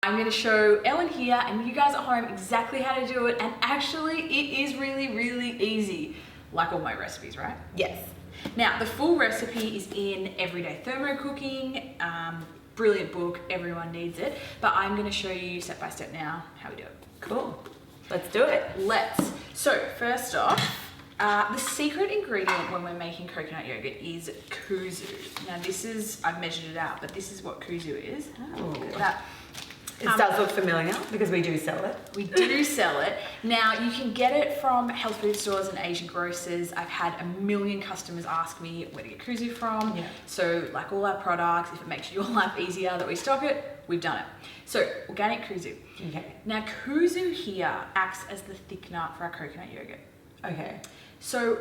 I'm going to show Ellen here and you guys at home exactly how to do it, and actually it is really, really easy, like all my recipes, right? Yes. Now, the full recipe is in Everyday Thermo Cooking. Brilliant book, everyone needs it. But I'm going to show you step by step now how we do it. Cool. Let's do it. Let's. So first off, the secret ingredient when we're making coconut yogurt is kuzu. Now this is, I've measured it out, but this is what kuzu is. Oh. Look at that. It does look familiar because we do sell it. We do sell it. Now you can get it from health food stores and Asian grocers. I've had a million customers ask me where to get kuzu from. Yeah. So like all our products, if it makes your life easier that we stock it, we've done it. So organic kuzu. Okay. Now kuzu here acts as the thickener for our coconut yogurt. Okay. So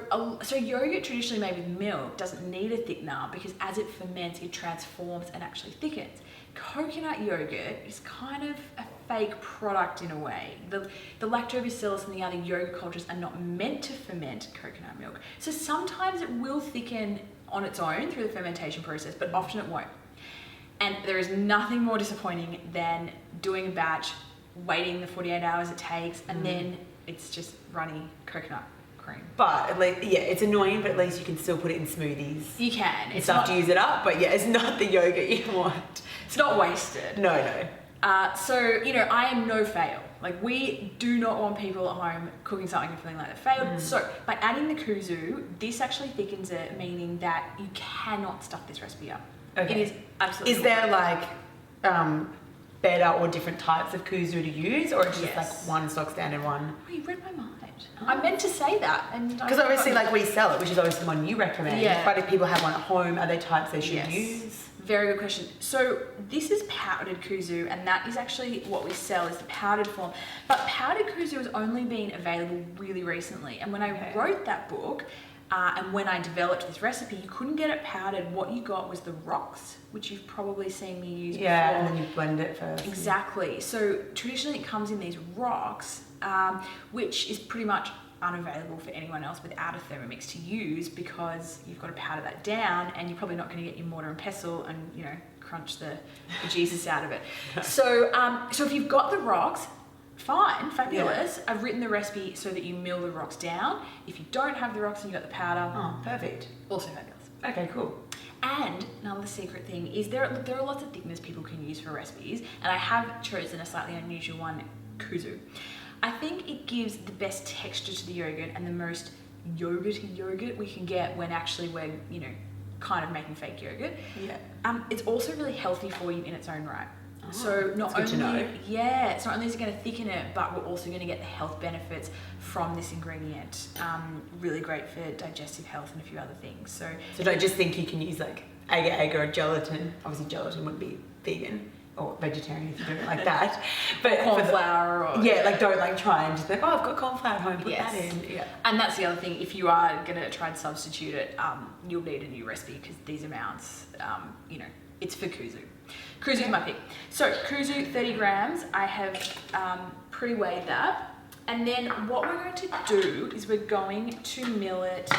yogurt traditionally made with milk doesn't need a thickener because as it ferments, it transforms and actually thickens. Coconut yogurt is kind of a fake product in a way. The lactobacillus and the other yogurt cultures are not meant to ferment coconut milk. So sometimes it will thicken on its own through the fermentation process, but often it won't. And there is nothing more disappointing than doing a batch, waiting the 48 hours it takes, and then it's just runny coconut cream. But at least, yeah, it's annoying, but at least you can still put it in smoothies. You can. It's stuff to use it up, but yeah, it's not the yogurt you want. It's not wasted. No. So, you know, I am no fail. Like, we do not want people at home cooking something and feeling like they failed. So, by adding the kuzu, this actually thickens it, meaning that you cannot stuff this recipe up. Okay. It is absolutely. Is there like better or different types of kuzu to use, or it's just like one stock standard one? Oh, you read my mind. I meant to say that, and because obviously, like, we sell it, which is obviously the one you recommend. Yeah. But if people have one at home, are there types they should use? Very good question. So this is powdered kuzu, and that is actually what we sell, is the powdered form. But powdered kuzu has only been available really recently. And when I wrote that book, and when I developed this recipe, you couldn't get it powdered. What you got was the rocks, which you've probably seen me use before. Yeah, and then you blend it first. Exactly. So traditionally it comes in these rocks, which is pretty much unavailable for anyone else without a Thermomix to use, because you've got to powder that down, and you're probably not going to get your mortar and pestle and, you know, crunch the Jesus out of it. So if you've got the rocks, fine, fabulous. Yeah. I've written the recipe so that you mill the rocks down. If you don't have the rocks and you've got the powder, perfect. Also fabulous. Okay, cool. And another secret thing is there are lots of thickness people can use for recipes, and I have chosen a slightly unusual one, kuzu. I think it gives the best texture to the yogurt and the most yogurty yogurt we can get when actually we're, you know, kind of making fake yogurt. Yeah. It's also really healthy for you in its own right. Oh, so not that's good only, to know. yeah, it's not only is it going to thicken it, but we're also going to get the health benefits from this ingredient. Really great for digestive health and a few other things. So don't just think you can use like agar or gelatin. Obviously, gelatin wouldn't be vegan or vegetarian if you do it like that. But corn flour or don't like try and just think, I've got corn flour at home, put that in. Yeah. And that's the other thing, if you are going to try and substitute it, you'll need a new recipe, because these amounts, you know, it's for kuzu. Kuzu is my pick. So kuzu, 30 grams. I have pre-weighed that. And then what we're going to do is we're going to mill it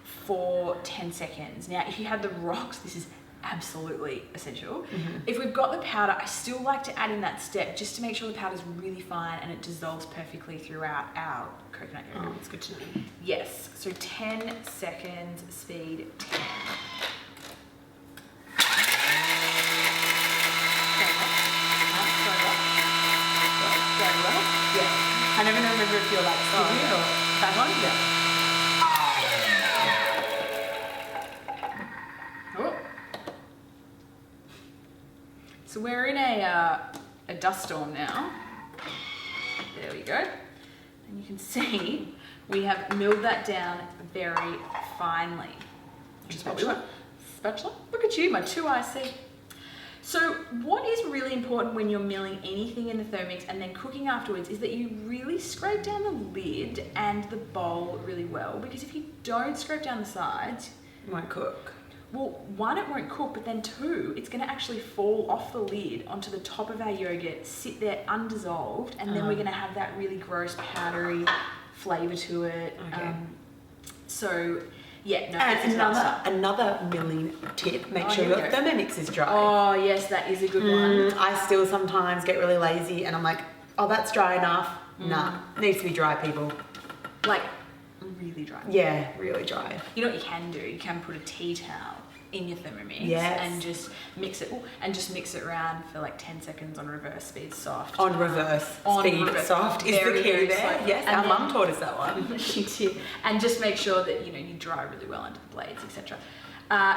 for 10 seconds. Now, if you have the rocks, this is absolutely essential. If we've got the powder, I still like to add in that step just to make sure the powder's really fine and it dissolves perfectly throughout our coconut yogurt. Oh, it's good to know. Yes, so 10 seconds, speed 10. Yeah. I never remember if you're like skipping or back on. Yeah. So we're in a dust storm now. There we go. And you can see we have milled that down very finely. Which is what we want. Spatula? Look at you, my 2IC. So what is really important when you're milling anything in the Thermomix and then cooking afterwards is that you really scrape down the lid and the bowl really well, because if you don't scrape down the sides, it won't cook. Well, one, it won't cook, but then two, it's going to actually fall off the lid onto the top of our yogurt, sit there undissolved, and then we're going to have that really gross powdery flavour to it. Okay. So Yeah, no, And this is not stuck. another milling tip, make Oh, sure here your we go. Thermomix is dry. Oh, yes, that is a good one. I still sometimes get really lazy and I'm like, oh, that's dry enough. Nah, needs to be dry, people. Like, really dry. Yeah, really dry. You know what you can do? You can put a tea towel in your Thermomix and just mix it around for like 10 seconds on reverse speed soft. On reverse speed soft is the key there. Slow. Yes, and our mum taught us that one. She did. And just make sure that you dry really well under the blades, etc.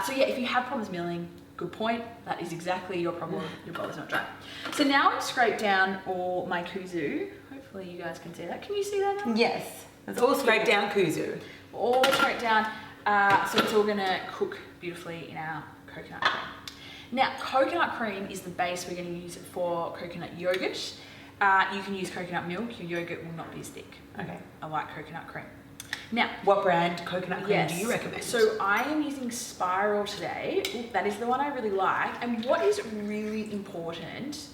So yeah, if you have problems milling, good point. That is exactly your problem. Your bowl is not dry. So now I've scraped down all my kuzu. Hopefully you guys can see that. Can you see that now? Yes, it's all scraped down kuzu. All scraped down. So it's all gonna cook beautifully in our coconut cream. Now, coconut cream is the base we're gonna use for coconut yogurt. You can use coconut milk. Your yogurt will not be as thick. Okay. I like coconut cream. Now, what brand coconut cream do you recommend? So I am using Spiral today. Ooh, that is the one I really like. And what is really important,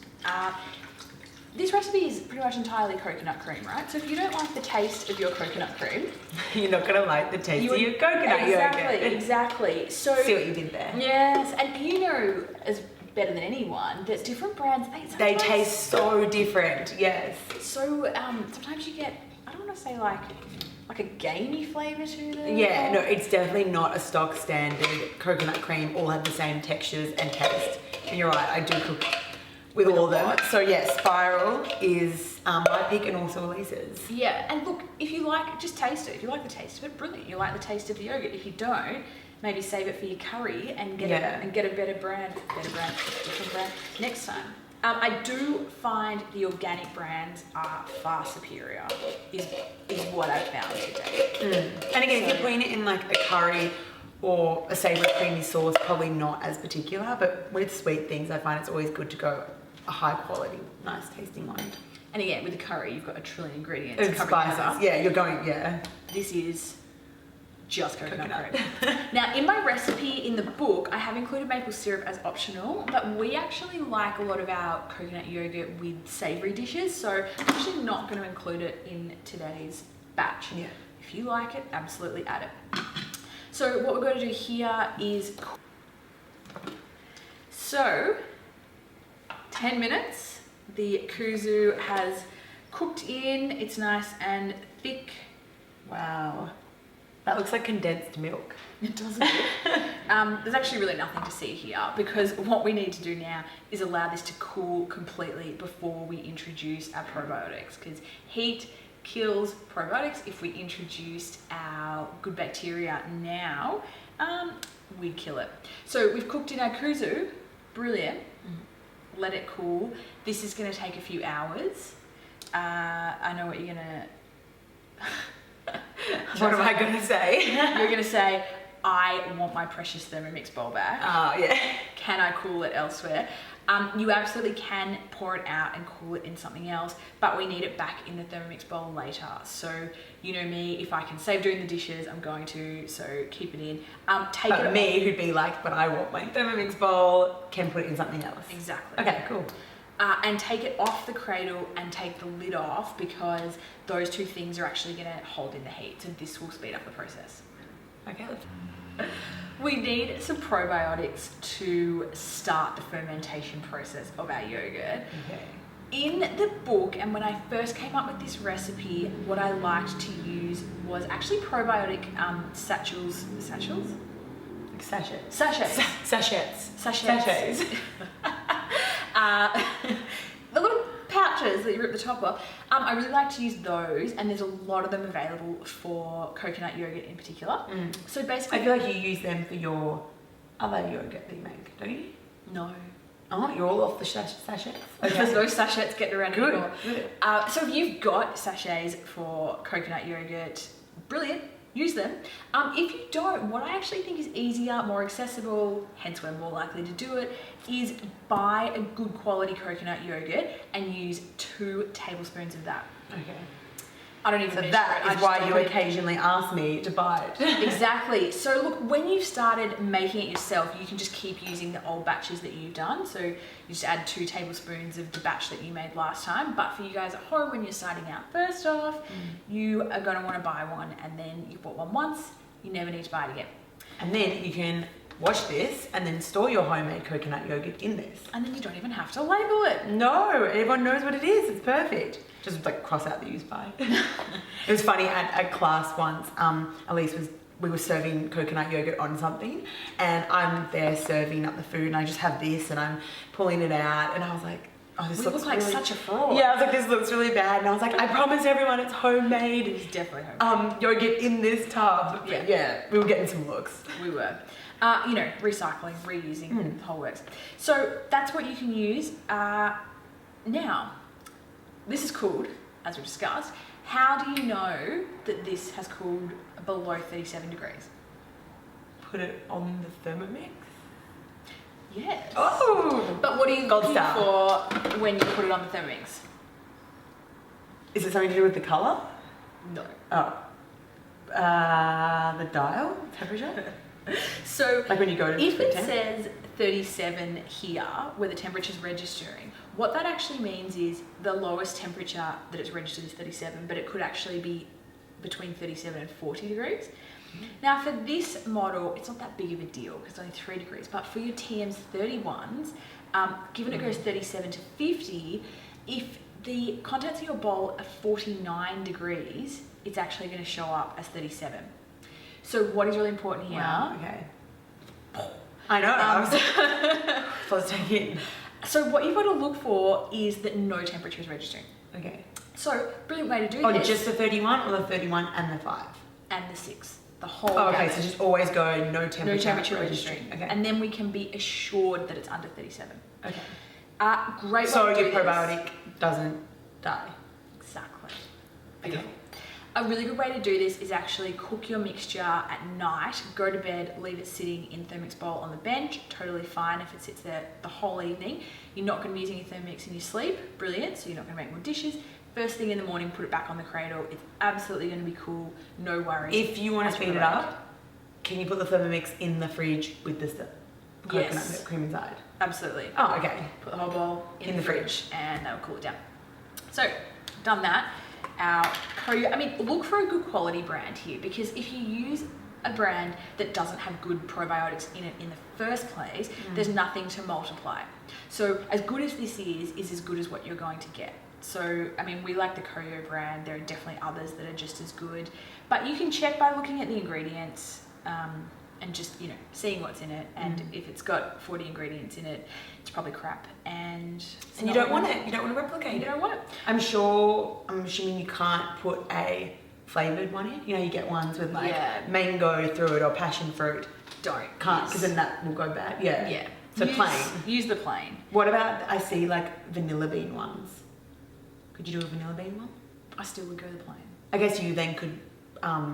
this recipe is pretty much entirely coconut cream, right? So if you don't like the taste of your coconut cream, you're not gonna like the taste of your coconut yogurt. Exactly. So see what you did there. Yes, and you know as better than anyone that different brands they taste so different. Yes. So sometimes you get, I don't want to say like a gamey flavour to them. Yeah, no, it's definitely not a stock standard coconut cream. All have the same textures and taste. And you're right, I do cook with all of them. So yeah, Spiral is my pick and also Alyce's. Yeah, and look, if you like, just taste it. If you like the taste of it, brilliant. You like the taste of the yogurt. If you don't, maybe save it for your curry and get a different brand next time. I do find the organic brands are far superior, is what I've found today. And again, if you're putting it in like a curry or a savoury creamy sauce, probably not as particular, but with sweet things, I find it's always good to go a high quality, nice tasting one. And again, with the curry, you've got a trillion ingredients. And spices. Yeah, you're going, This is just coconut cream. Now, in my recipe in the book, I have included maple syrup as optional, but we actually like a lot of our coconut yogurt with savoury dishes, so I'm actually not going to include it in today's batch. Yeah. If you like it, absolutely add it. So what we're going to do here is, so 10 minutes, the kuzu has cooked in, it's nice and thick. Wow. That looks like condensed milk. It doesn't. There's actually really nothing to see here because what we need to do now is allow this to cool completely before we introduce our probiotics, because heat kills probiotics. If we introduced our good bacteria now, we'd kill it. So we've cooked in our kuzu, brilliant. Let it cool. This is going to take a few hours. I know what you're going to... What am I going to say? You're going to say, I want my precious Thermomix bowl back. Oh, yeah. Can I cool it elsewhere? You absolutely can pour it out and cool it in something else, but we need it back in the Thermomix bowl later. So, you know me, if I can save doing the dishes, I'm going to, so keep it in. Who'd be like, but I want my Thermomix bowl, can put it in something else. Exactly. Okay, cool. And take it off the cradle and take the lid off, because those two things are actually going to hold in the heat. So this will speed up the process. Okay. We need some probiotics to start the fermentation process of our yogurt. Okay. In the book, and when I first came up with this recipe, what I liked to use was actually probiotic sachets. The little pouches that you rip the top off. I really like to use those, and there's a lot of them available for coconut yogurt in particular. So basically, I feel like you use them for your other yogurt that you make, don't you? No. Oh, you're all off the sachets? Okay. There's no sachets getting around anymore. Good. So if you've got sachets for coconut yogurt, brilliant. Use them. If you don't, what I actually think is easier, more accessible, hence we're more likely to do it, is buy a good quality coconut yogurt and use 2 tablespoons of that. Okay. I don't even So measure that it. is why you occasionally ask me to buy it. Exactly. So look, when you've started making it yourself, you can just keep using the old batches that you've done. So you just add 2 tablespoons of the batch that you made last time. But for you guys at home, when you're starting out first off, you are going to want to buy one, and then you bought one once, You never need to buy it again. And then you can wash this and then store your homemade coconut yogurt in this. And then you don't even have to label it. No, everyone knows what it is. It's perfect. Just like cross out the use by. It was funny at class once. Alyce we were serving coconut yogurt on something, and I'm there serving up the food, and I just have this, and I'm pulling it out, and I was like, oh, this looks like really, such a fraud. Yeah, I was like, this looks really bad, and I was like, I promise everyone it's homemade. It's definitely homemade. Yogurt in this tub. Yeah. Yeah, we were getting some looks. We were. Recycling, reusing, the whole works. So that's what you can use. Now, this is cooled, as we discussed. How do you know that this has cooled below 37 degrees? Put it on the Thermomix. Yes. Oh! But what are you Gold looking star. for when you put it on the Thermomix? Is it something to do with the colour? No. Oh. The dial? Temperature? So Like when you go to if it temp? says 37 here, where the temperature's registering, what that actually means is the lowest temperature that it's registered is 37, but it could actually be between 37 and 40 degrees. Now for this model, it's not that big of a deal because it's only 3 degrees, but for your TM's 31s, given it goes 37 to 50, if the contents of your bowl are 49 degrees, it's actually going to show up as 37. So what is really important here? Wow, okay. I know. I was taking. So what you've got to look for is that no temperature is registering. Okay. So brilliant way to do Oh, this. just the 31 or the 31 and the 5? And the 6. The whole Oh, okay, gamut. so just always go no temperature. No temperature registering. Okay. And then we can be assured that it's under 37. Okay. Great So way to do your this. probiotic doesn't die. Exactly. Okay. Beautiful. A really good way to do this is actually cook your mixture at night, go to bed, leave it sitting in Thermomix bowl on the bench. Totally fine if it sits there the whole evening. You're not going to be using your Thermomix in your sleep. Brilliant. So you're not going to make more dishes. First thing in the morning, put it back on the cradle. It's absolutely going to be cool. No worries. If you want to speed it up, can you put the Thermomix in the fridge with the coconut Yes. milk cream inside? Absolutely. Oh, okay. Put the whole bowl in the fridge and that'll cool it down. So, done that. Look for a good quality brand here, because if you use a brand that doesn't have good probiotics in it in the first place, there's nothing to multiply. So as good as this is as good as what you're going to get. So, we like the Koyo brand. There are definitely others that are just as good, but you can check by looking at the ingredients and just, seeing what's in it. And if it's got 40 ingredients in it, it's probably crap. And you don't want it. You don't want to replicate You don't want it. I'm assuming you can't put a flavoured one in. You get ones with mango through it or passion fruit. Don't. Can't, because then that will go bad. Yeah. Yeah. So plain. Use the plain. What about, I see vanilla bean ones. Could you do a vanilla bean one? I still would go the plain. I guess you then could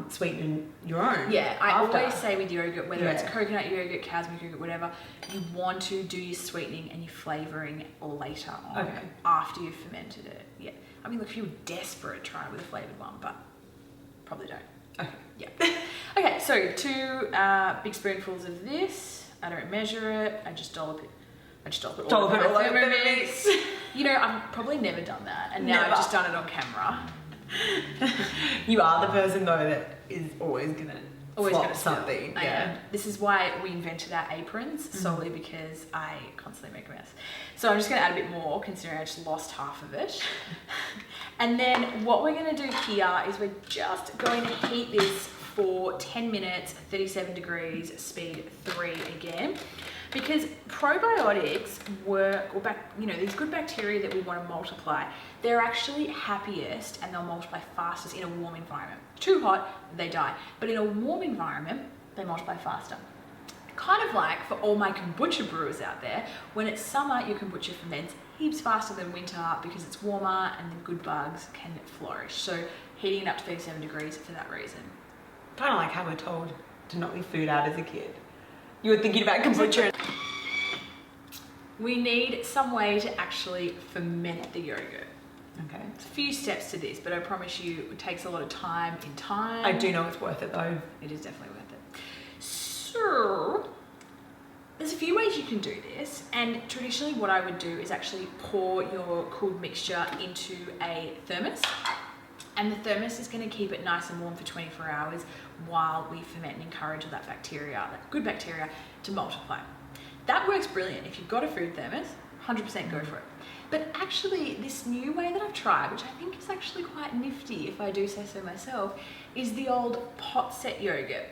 sweeten your own. Yeah, I after. always say with yogurt, whether it's coconut yogurt, cow's milk yogurt, whatever, you want to do your sweetening and your flavouring later on, after you've fermented it. Yeah. Look, if you were desperate, try it with a flavoured one, but probably don't. Okay. Yeah. Okay, so 2 big spoonfuls of this. I don't measure it. I just dollop it. All over the Thermomix. I've probably never done that, and now I've just done it on camera. You are the person though that is always gonna flop something. Yeah. This is why we invented our aprons, solely because I constantly make a mess. So I'm just gonna add a bit more, considering I just lost half of it. And then what we're gonna do here is we're just going to heat this for 10 minutes, 37 degrees, speed 3 again. Because probiotics work, these good bacteria that we want to multiply, they're actually happiest and they'll multiply fastest in a warm environment. Too hot, they die. But in a warm environment, they multiply faster. Kind of like for all my kombucha brewers out there, when it's summer, your kombucha ferments heaps faster than winter because it's warmer and the good bugs can flourish. So heating it up to 37 degrees for that reason. Kind of like how we're told to not leave food out as a kid. You were thinking about kombucha. We need some way to actually ferment the yogurt. Okay. There's a few steps to this, but I promise you it takes a lot of time in time. I do know it's worth it though. It is definitely worth it. So, there's a few ways you can do this, and traditionally what I would do is actually pour your cooled mixture into a thermos, And the thermos is going to keep it nice and warm for 24 hours while we ferment and encourage all that bacteria, that good bacteria, to multiply. That works brilliant. If you've got a food thermos, 100% go for it. But actually, this new way that I've tried, which I think is actually quite nifty, if I do say so myself, is the old pot set yogurt.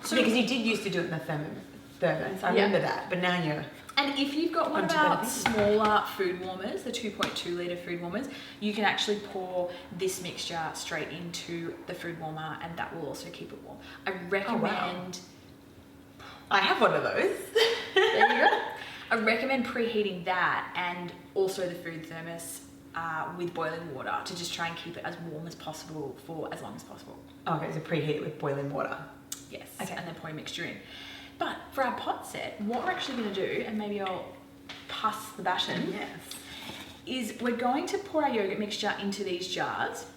So because you did used to do it in the thermos, I remember that, but now you're... And if you've got one of our smaller food warmers, the 2.2 litre food warmers, you can actually pour this mixture straight into the food warmer and that will also keep it warm. I recommend... Oh, wow. I have one of those. There you go. I recommend preheating that and also the food thermos with boiling water to just try and keep it as warm as possible for as long as possible. Okay, so preheat it with boiling water. Yes, okay. And then pour your mixture in. But for our pot set, what we're actually going to do, and maybe I'll pass the baton, is we're going to pour our yogurt mixture into these jars.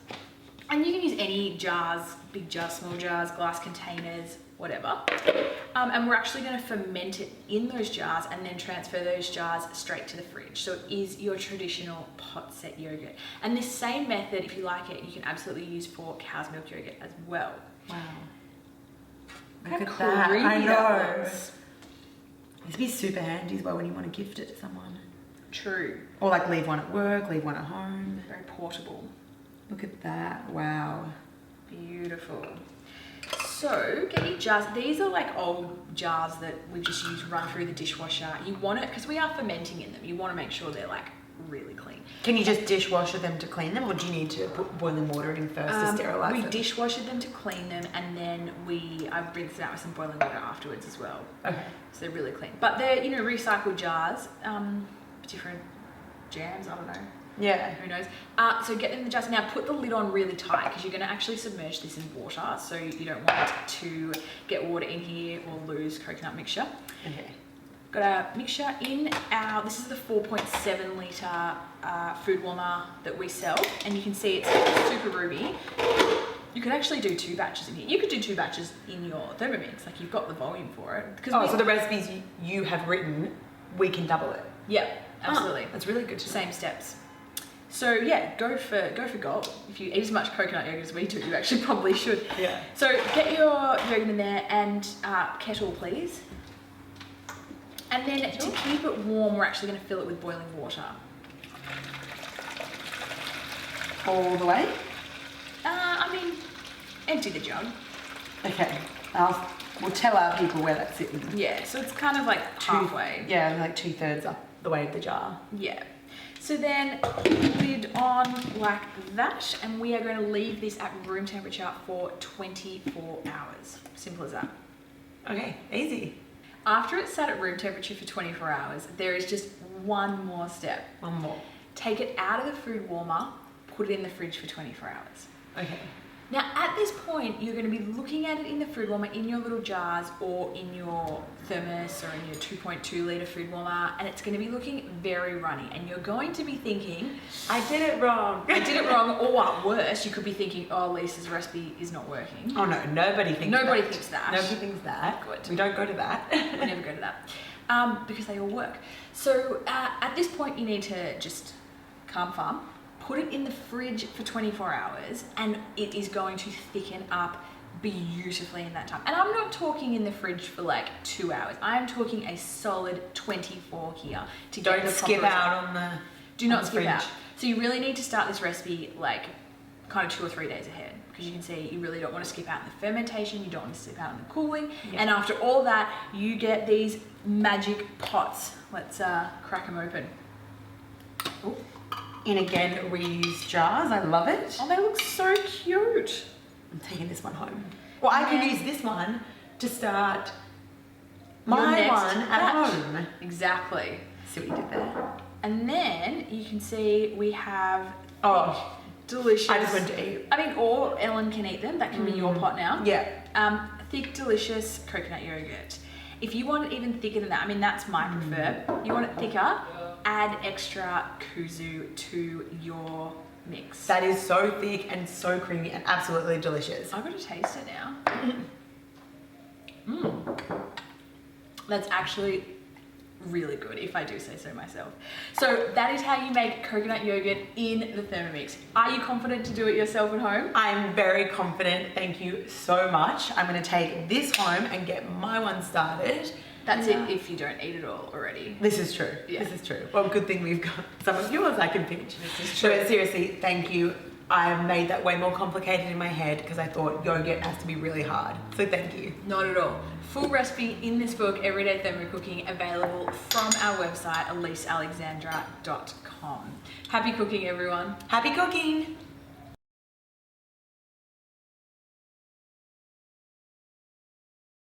And you can use any jars, big jars, small jars, glass containers, whatever. And we're actually going to ferment it in those jars and then transfer those jars straight to the fridge. So it is your traditional pot set yogurt. And this same method, if you like it, you can absolutely use for cow's milk yogurt as well. Wow. Look at that. I know. This would be super handy as well when you want to gift it to someone. True. Or like leave one at work, leave one at home. Very portable. Look at that. Wow. Beautiful. So get your jars. These are like old jars that we've just used, run through the dishwasher. You want it, because we are fermenting in them, you want to make sure they're like really clean. Can you just dishwasher them to clean them, or do you need to put boiling water in first to sterilise them? We dishwasher them to clean them, and then I rinse them out with some boiling water afterwards as well. Okay. So they're really clean. But they're, recycled jars, different jams, I don't know. Yeah. Who knows? So get them in the jars. Now put the lid on really tight because you're going to actually submerge this in water. So you don't want to get water in here or lose coconut mixture. Okay. Got a mixture in this is the 4.7 litre food warmer that we sell. And you can see it's super roomy. You could actually do 2 batches in here. You could do 2 batches in your Thermomix. Like you've got the volume for it. So the recipes you have written, we can double it. Yeah, absolutely. That's really good to know. Same steps. So yeah, go for gold. If you eat as much coconut yogurt as we do, you actually probably should. Yeah. So get your yogurt in there and kettle, please. And then to keep it warm, we're actually going to fill it with boiling water. All the way? Empty the jug. Okay. We'll tell our people where that's sitting. Yeah, so it's kind of like halfway. Yeah, like 2/3 up the way of the jar. Yeah. So then lid on like that, and we are going to leave this at room temperature for 24 hours. Simple as that. Okay, easy. After it's sat at room temperature for 24 hours, there is just one more step. One more. Take it out of the food warmer, put it in the fridge for 24 hours. Okay. Now at this point, you're going to be looking at it in the food warmer in your little jars or in your thermos or in your 2.2 litre food warmer, and it's going to be looking very runny, and you're going to be thinking, I did it wrong. Or what, worse, you could be thinking, oh, Lisa's recipe is not working. Oh no, nobody thinks that. Nobody thinks that. Nobody thinks that. Good. We don't go to that. We never go to that. Because they all work. So at this point, you need to just calm farm. Put it in the fridge for 24 hours and it is going to thicken up beautifully in that time. And I'm not talking in the fridge for like 2 hours. I'm talking a solid 24 here to get the proper skip result. out on the Do not skip fridge. out. So you really need to start this recipe like kind of 2 or 3 days ahead, because you can see you really don't want to skip out in the fermentation, you don't want to skip out in the cooling. Yeah. And after all that, you get these magic pots. Let's crack them open. Ooh. In again reused jars. I love it. Oh, they look so cute. I'm taking this one home. Well, I can use this one to start my next one at batch. home. Exactly. See what you did there? And then you can see we have Oh, delicious. I just went to eat. I mean, or Ellen can eat them. That can be your pot now. Yeah. Thick, delicious coconut yogurt. If you want it even thicker than that, I mean, that's my prefer. You want it thicker, add extra kuzu to your mix. That is so thick and so creamy and absolutely delicious. I've got to taste it now. That's actually really good, if I do say so myself. So that is how you make coconut yogurt in the Thermomix. Are you confident to do it yourself at home? I'm very confident. Thank you so much. I'm going to take this home and get my one started. That's it if you don't eat it all already. This is true. Yeah. This is true. Well, good thing we've got some of yours I can pinch. This is true. But seriously, thank you. I made that way more complicated in my head because I thought yogurt has to be really hard. So thank you. Not at all. Full recipe in this book, Everyday Thermo Cooking, available from our website, alexandra.com. Happy cooking, everyone. Happy cooking!